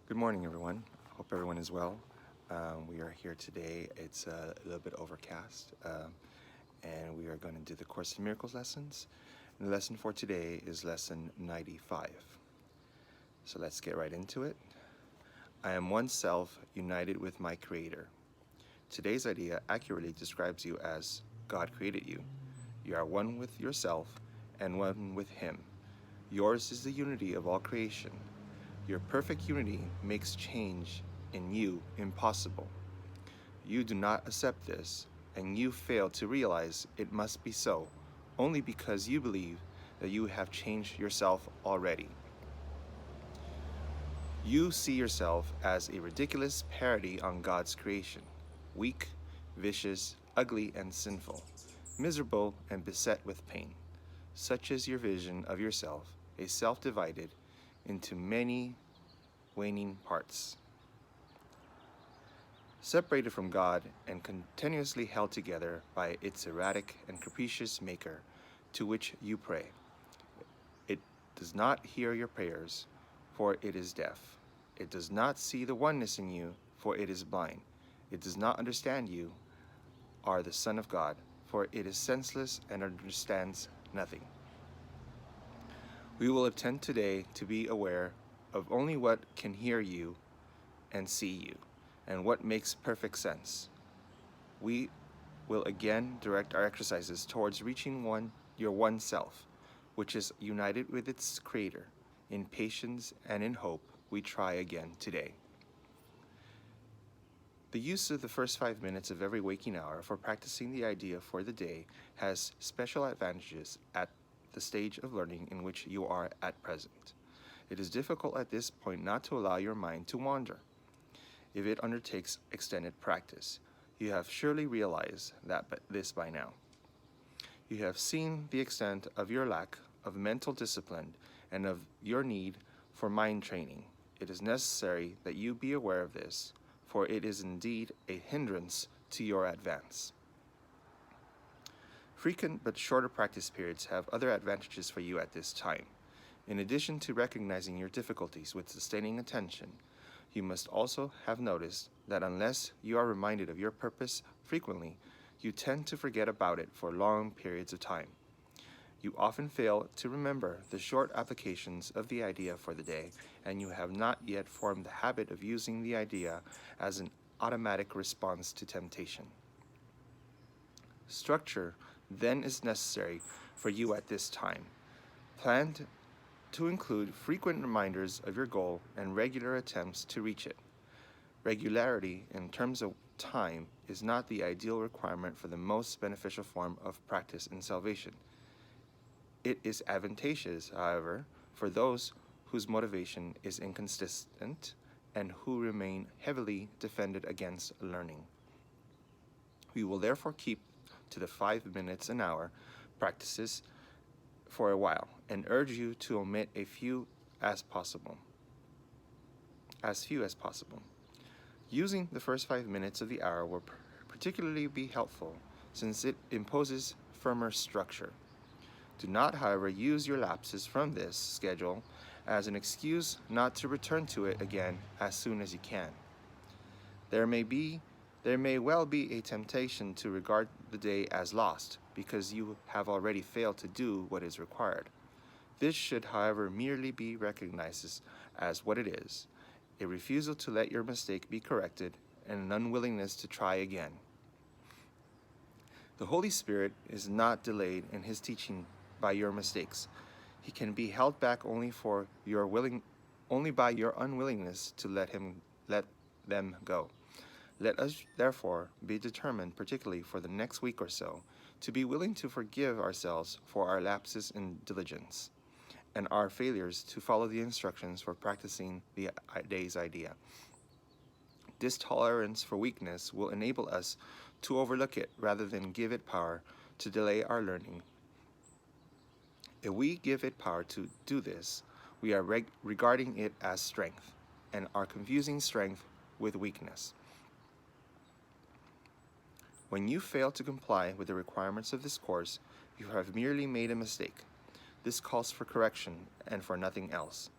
Good morning, everyone. Hope everyone is well. We are here today. It's a little bit overcast, and we are going to do the Course in Miracles lessons. And the lesson for today is lesson 95. So let's get right into it. I am one self united with my Creator. Today's idea accurately describes you as God created you. You are one with yourself and one with Him. Yours is the unity of all creation. Your perfect unity makes change in you impossible. You do not accept this, and you fail to realize it must be so, only because you believe that you have changed yourself already. You see yourself as a ridiculous parody on God's creation, weak, vicious, ugly, and sinful, miserable, and beset with pain. Such is your vision of yourself, a self divided into many waning parts, separated from God and continuously held together by its erratic and capricious maker, to which you pray. It does not hear your prayers, for it is deaf. It does not see the oneness in you, for it is blind. It does not understand you, are the Son of God, for it is senseless and understands nothing. We will attempt today to be aware of only what can hear you and see you, and what makes perfect sense. We will again direct our exercises towards reaching your one self, which is united with its Creator. In patience and in hope, we try again today. The use of the first 5 minutes of every waking hour for practicing the idea for the day has special advantages at the stage of learning in which you are at present. It is difficult at this point not to allow your mind to wander. If it undertakes extended practice, you have surely realized this by now. You have seen the extent of your lack of mental discipline and of your need for mind training. It is necessary that you be aware of this, for it is indeed a hindrance to your advance. Frequent but shorter practice periods have other advantages for you at this time. In addition to recognizing your difficulties with sustaining attention, you must also have noticed that unless you are reminded of your purpose frequently, you tend to forget about it for long periods of time. You often fail to remember the short applications of the idea for the day, and you have not yet formed the habit of using the idea as an automatic response to temptation. Structure then is necessary for you at this time. Plan to include frequent reminders of your goal and regular attempts to reach it. Regularity in terms of time is not the ideal requirement for the most beneficial form of practice in salvation. It is advantageous, however, for those whose motivation is inconsistent and who remain heavily defended against learning. We will therefore keep to the 5 minutes an hour practices for a while and urge you to omit as few as possible. Using the first 5 minutes of the hour will particularly be helpful since it imposes firmer structure. Do not, however, use your lapses from this schedule as an excuse not to return to it again as soon as you can. There may well be a temptation to regard the day as lost because you have already failed to do what is required. This should, however, merely be recognized as what it is, a refusal to let your mistake be corrected and an unwillingness to try again. The Holy Spirit is not delayed in His teaching by your mistakes. He can be held back only by your unwillingness to let them go. Let us therefore be determined, particularly for the next week or so, to be willing to forgive ourselves for our lapses in diligence and our failures to follow the instructions for practicing the day's idea. This tolerance for weakness will enable us to overlook it rather than give it power to delay our learning. If we give it power to do this, we are regarding it as strength and are confusing strength with weakness. When you fail to comply with the requirements of this course, you have merely made a mistake. This calls for correction and for nothing else.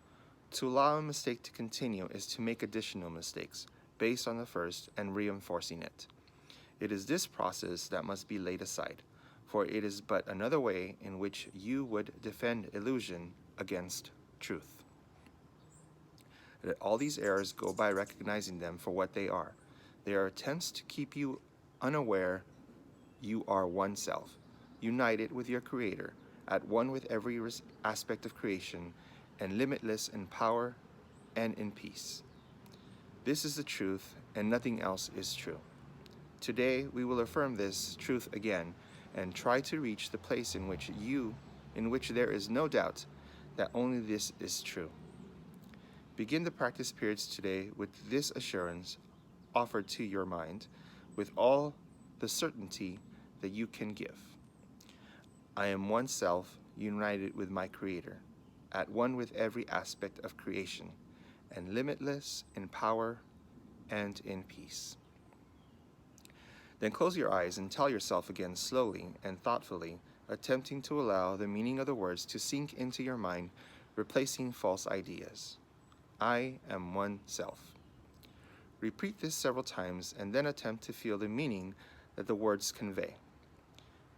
To allow a mistake to continue is to make additional mistakes based on the first and reinforcing it. It is this process that must be laid aside, for it is but another way in which you would defend illusion against truth. That all these errors go by recognizing them for what they are. They are attempts to keep you unaware you are one self, united with your Creator, at one with every aspect of creation, and limitless in power and in peace. This is the truth, and nothing else is true. Today we will affirm this truth again and try to reach the place in which there is no doubt that only this is true. Begin the practice periods today with this assurance offered to your mind with all the certainty that you can give. I am one self united with my Creator, at one with every aspect of creation, and limitless in power and in peace. Then close your eyes and tell yourself again slowly and thoughtfully, attempting to allow the meaning of the words to sink into your mind, replacing false ideas. I am one self. Repeat this several times and then attempt to feel the meaning that the words convey.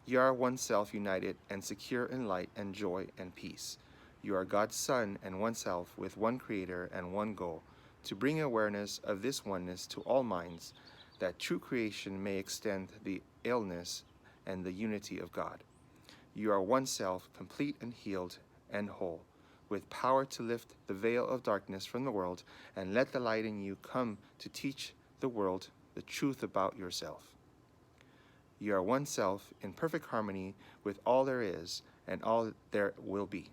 You are one self united and secure in light and joy and peace. You are God's Son and one self with one Creator and one goal, to bring awareness of this oneness to all minds, that true creation may extend the illness and the unity of God. You are one self, complete and healed and whole, with power to lift the veil of darkness from the world and let the light in you come to teach the world the truth about yourself. You are one self in perfect harmony with all there is and all there will be.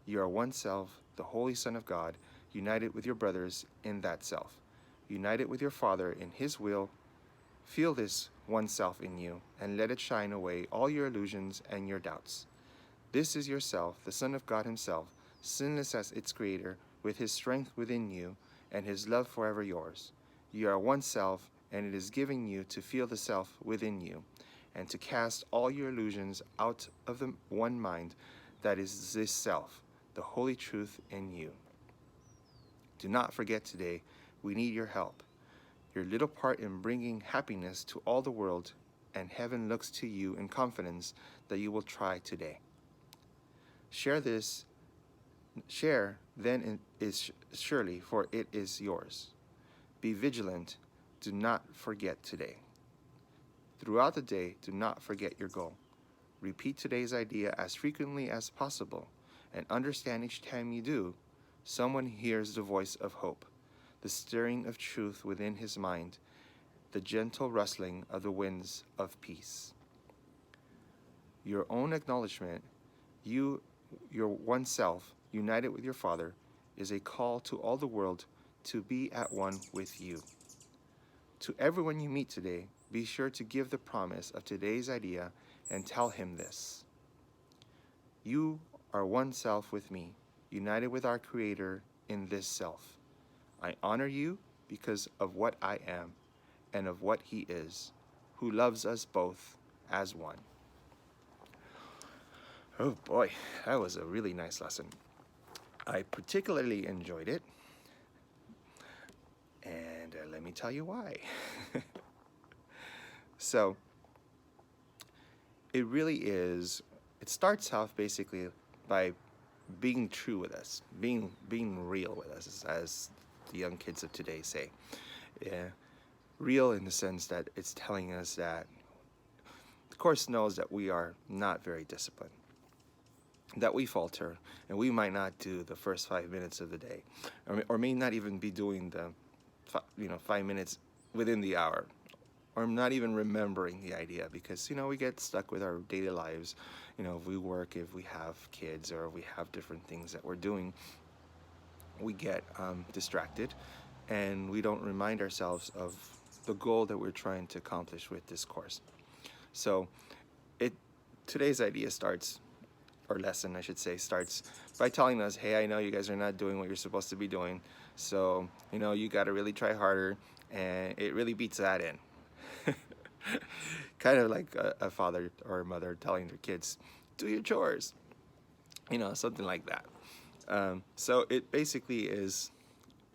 You are one self, the Holy Son of God, united with your brothers in that self, united with your Father in His will. Feel this one self in you and let it shine away all your illusions and your doubts. This is yourself, the Son of God Himself, sinless as its Creator, with His strength within you and His love forever yours. You are one self, and it is giving you to feel the self within you and to cast all your illusions out of the one mind that is this self, the holy truth in you. Do not forget today, we need your help, your little part in bringing happiness to all the world, and heaven looks to you in confidence that you will try today. Share then is surely, for it is yours. Be vigilant, do not forget today. Throughout the day, do not forget your goal. Repeat today's idea as frequently as possible, and understand each time you do, someone hears the voice of hope, the stirring of truth within his mind, the gentle rustling of the winds of peace. Your own acknowledgement, your one self, united with your Father, is a call to all the world to be at one with you. To everyone you meet today, be sure to give the promise of today's idea and tell him this. You are one self with me, united with our Creator in this self. I honor you because of what I am and of what He is, who loves us both as one. Oh boy, that was a really nice lesson. I particularly enjoyed it, and let me tell you why. So, it really is, it starts off basically by being true with us, being real with us, as the young kids of today say. Yeah, real in the sense that it's telling us that the Course knows that we are not very disciplined, that we falter, and we might not do the first 5 minutes of the day, or may not even be doing the 5 minutes within the hour, or not even remembering the idea, because we get stuck with our daily lives. If we work, if we have kids, or we have different things that we're doing, we get distracted, and we don't remind ourselves of the goal that we're trying to accomplish with this course. So today's idea starts, or lesson I should say, starts by telling us, hey, I know you guys are not doing what you're supposed to be doing, so you got to really try harder, and it really beats that in. Kind of like a father or a mother telling their kids, do your chores, something like that. So it basically is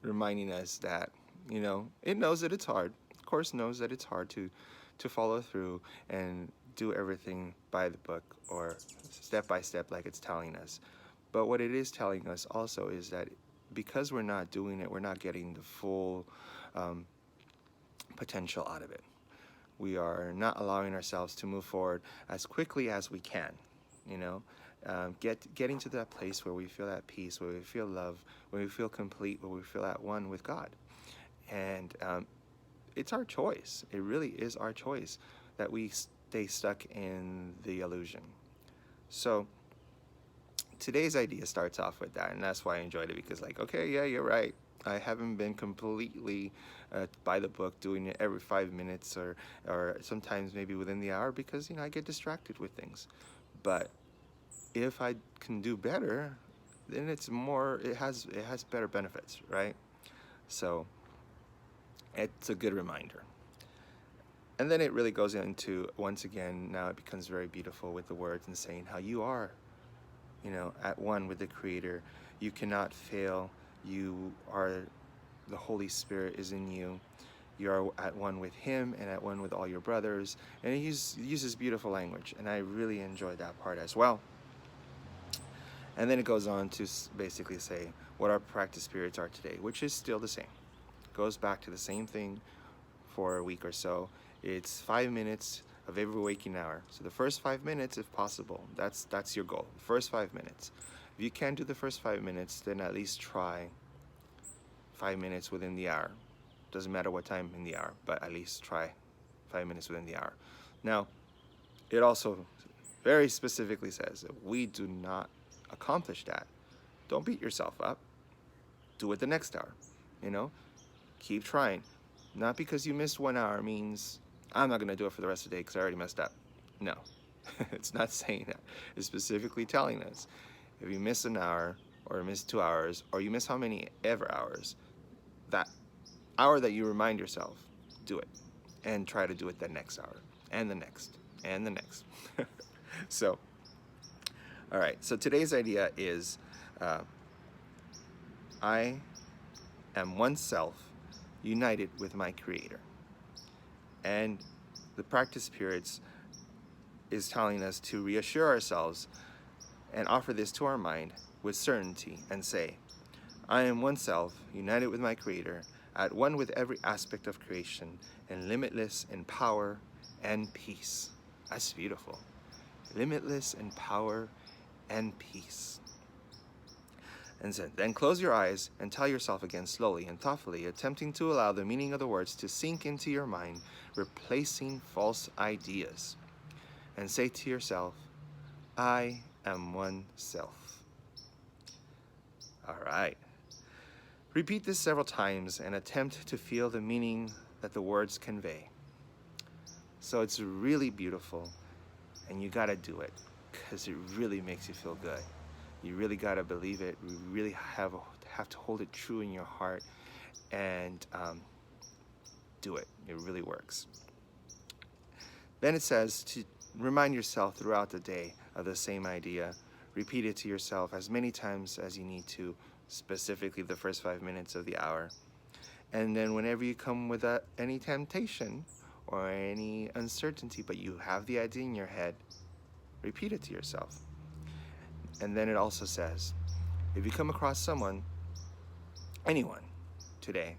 reminding us that, it knows that it's hard. Of course, knows that it's hard to follow through and do everything by the book or step by step like it's telling us. But what it is telling us also is that because we're not doing it, we're not getting the full potential out of it. We are not allowing ourselves to move forward as quickly as we can, you know. Getting to that place where we feel at peace, where we feel love, where we feel complete, where we feel at one with God. And it's our choice. It really is our choice that we stay stuck in the illusion. So today's idea starts off with that, and that's why I enjoyed it, because like, okay, yeah, you're right. I haven't been completely by the book, doing it every 5 minutes or sometimes maybe within the hour, because I get distracted with things. But if I can do better, then it has better benefits, right? So it's a good reminder. And then it really goes into, once again, now it becomes very beautiful with the words and saying how you are, at one with the Creator. You cannot fail. You are, the Holy Spirit is in you. You are at one with Him and at one with all your brothers. And he uses beautiful language, and I really enjoyed that part as well. And then it goes on to basically say what our practice periods are today, which is still the same. Goes back to the same thing for a week or so. It's 5 minutes of every waking hour. So the first 5 minutes, if possible, that's your goal. The first 5 minutes. If you can't do the first 5 minutes, then at least try 5 minutes within the hour. Doesn't matter what time in the hour, but at least try 5 minutes within the hour. Now, it also very specifically says that we do not accomplish that. Don't beat yourself up. Do it the next hour. Keep trying. Not because you missed 1 hour means I'm not going to do it for the rest of the day because I already messed up. No, it's not saying that. It's specifically telling us if you miss an hour or miss 2 hours or you miss how many ever hours, that hour that you remind yourself, do it and try to do it the next hour and the next and the next. So, all right. So today's idea is I am one self united with my Creator. And the practice periods is telling us to reassure ourselves and offer this to our mind with certainty and say, I am one self, united with my Creator, at one with every aspect of creation, and limitless in power and peace. That's beautiful. Limitless in power and peace. And then close your eyes and tell yourself again slowly and thoughtfully, attempting to allow the meaning of the words to sink into your mind, replacing false ideas. And say to yourself, I am one self. All right. Repeat this several times and attempt to feel the meaning that the words convey. So it's really beautiful, and you got to do it because it really makes you feel good. You really got to believe it. You really have to hold it true in your heart and do it. It really works. Then it says to remind yourself throughout the day of the same idea. Repeat it to yourself as many times as you need to, specifically the first 5 minutes of the hour. And then whenever you come with any temptation or any uncertainty, but you have the idea in your head, repeat it to yourself. And then it also says, if you come across anyone today,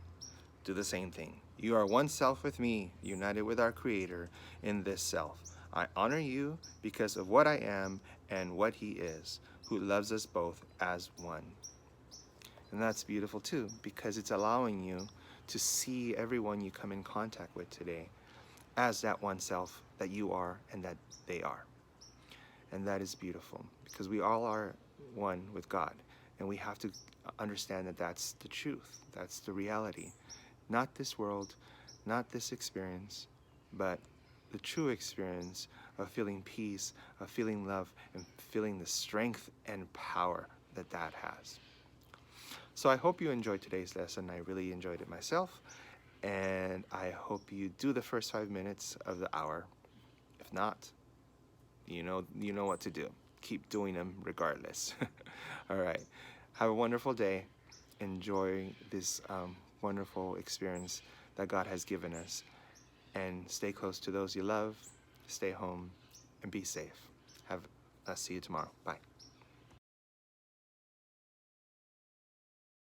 do the same thing. You are one self with me, united with our Creator in this self. I honor you because of what I am and what He is, who loves us both as one. And that's beautiful too, because it's allowing you to see everyone you come in contact with today as that one self that you are and that they are. And that is beautiful, because we all are one with God. And we have to understand that that's the truth. That's the reality. Not this world, not this experience, but the true experience of feeling peace, of feeling love, and feeling the strength and power that has. So I hope you enjoyed today's lesson. I really enjoyed it myself. And I hope you do the first 5 minutes of the hour. If not, you know what to do. Keep doing them regardless. All right. Have a wonderful day. Enjoy this wonderful experience that God has given us. And stay close to those you love. Stay home and be safe. See you tomorrow. Bye.